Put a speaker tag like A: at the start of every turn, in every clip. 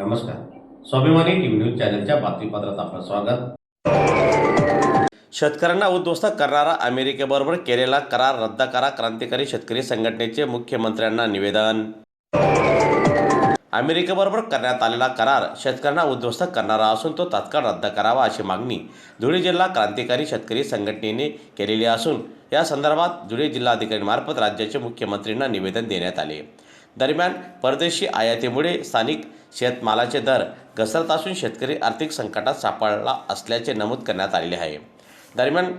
A: नमस्कार. स्वाभिमानी TV news चॅनलच्या बातमीपत्रात आपलं स्वागत. शेतकऱ्यांना उद्ध्वस्त करणारा अमेरिकेबरोबर केलेला करार रद्द करा. क्रांतिकारी शेतकरी संघटनेचे मुख्यमंत्र्यांना निवेदन. अमेरिकेबरोबर करण्यात आलेला करार शेतकऱ्यांना उद्ध्वस्त करणारा असून तो तात्काळ रद्द करावा अशी मागणी धुळे जिल्हा क्रांतिकारी शेतकरी संघटनेने केलेली असून या संदर्भात धुळे जिल्हाधिकाऱ्यांमार्फत राज्याचे मुख्यमंत्र्यांना निवेदन देण्यात आले. दरम्यान परदेशी आयातीमुळे स्थानिक शेतमालाचे दर घसरत असून शेतकरी आर्थिक संकटात सापडला असल्याचे नमूद करण्यात आलेले आहे. दरम्यान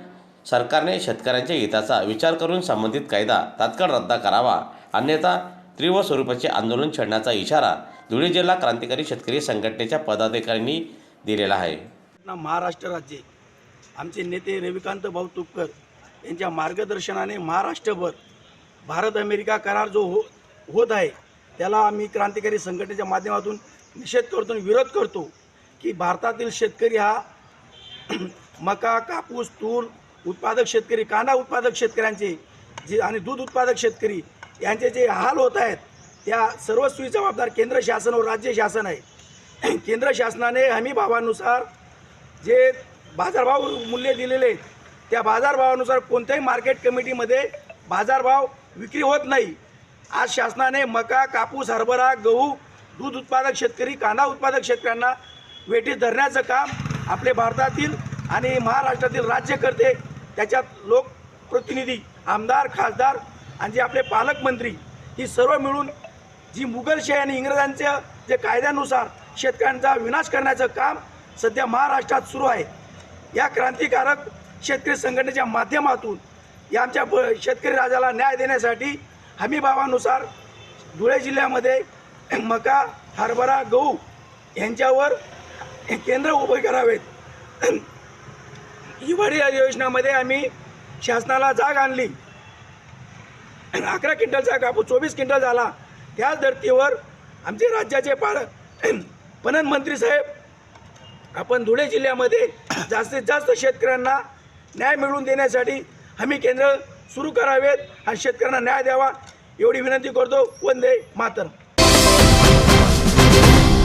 A: सरकारने शेतकऱ्यांच्या हिताचा विचार करून संबंधित कायदा तात्काळ रद्द करावा, अन्यथा तीव्र स्वरूपाचे आंदोलन छेडण्याचा इशारा धुळे जिल्हा क्रांतिकारी शेतकरी संघटनेच्या पदाधिकाऱ्यांनी दिलेला आहे.
B: महाराष्ट्र राज्य आमचे नेते रविकांत भाऊ तुपकर यांच्या मार्गदर्शनाने महाराष्ट्रभर भारत अमेरिका करार जो होत आहे त्याला आम्ही क्रांतिकारी संघटनेच्या माध्यमातून निषेध करतो, विरोध करतो की भारतातील शेतकरी हा मका, कापूस, तूर उत्पादक शेतकरी, कांदा उत्पादक शेतकऱ्यांचे जे आणि दूध उत्पादक शेतकरी यांचे जे हाल होत आहेत त्या सर्वस्वी जबाबदार केंद्र शासन व राज्य शासन आहे. केंद्र शासनाने हमी भावानुसार जे बाजारभाव मूल्य दिलेले आहेत त्या बाजारभावानुसार कोणत्याही मार्केट कमिटीमध्ये बाजारभाव विक्री होत नाही. आज शासनाने मका, कापूस, हरभरा, गहू, दूध उत्पादक शेतकरी, कांदा उत्पादक शेतकऱ्यांना वेठीत धरण्याचं काम आपले भारतातील आणि महाराष्ट्रातील राज्यकर्ते, त्याच्यात लोकप्रतिनिधी, आमदार, खासदार आणि जे आपले पालकमंत्री ही सर्व मिळून जी मुघलशाही आणि इंग्रजांच्या जे कायद्यानुसार शेतकऱ्यांचा विनाश करण्याचं काम सध्या महाराष्ट्रात सुरू आहे. या क्रांतिकारक शेतकरी संघटनेच्या माध्यमातून या आमच्या शेतकरी राजाला न्याय देण्यासाठी हमीभावानुसार धुळे जिल्ह्यामध्ये मका, हरभरा, गहू यांच्यावर केंद्र उभे करावेत. हिवाळी योजनेमध्ये आम्ही शासनाला जाग आणली. 11 क्विंटलचा कापूस 24 क्विंटल झाला. त्याच धर्तीवर आमचे राज्याचे पणन मंत्री साहेब आपण धुळे जिल्ह्यामध्ये जास्तीत जास्त शेतकऱ्यांना न्याय मिळवून देण्यासाठी हमी केंद्र सुरू करावेत आणि शेतकऱ्यांना न्याय द्यावा एवढी विनंती करतो. वंदे मातरम.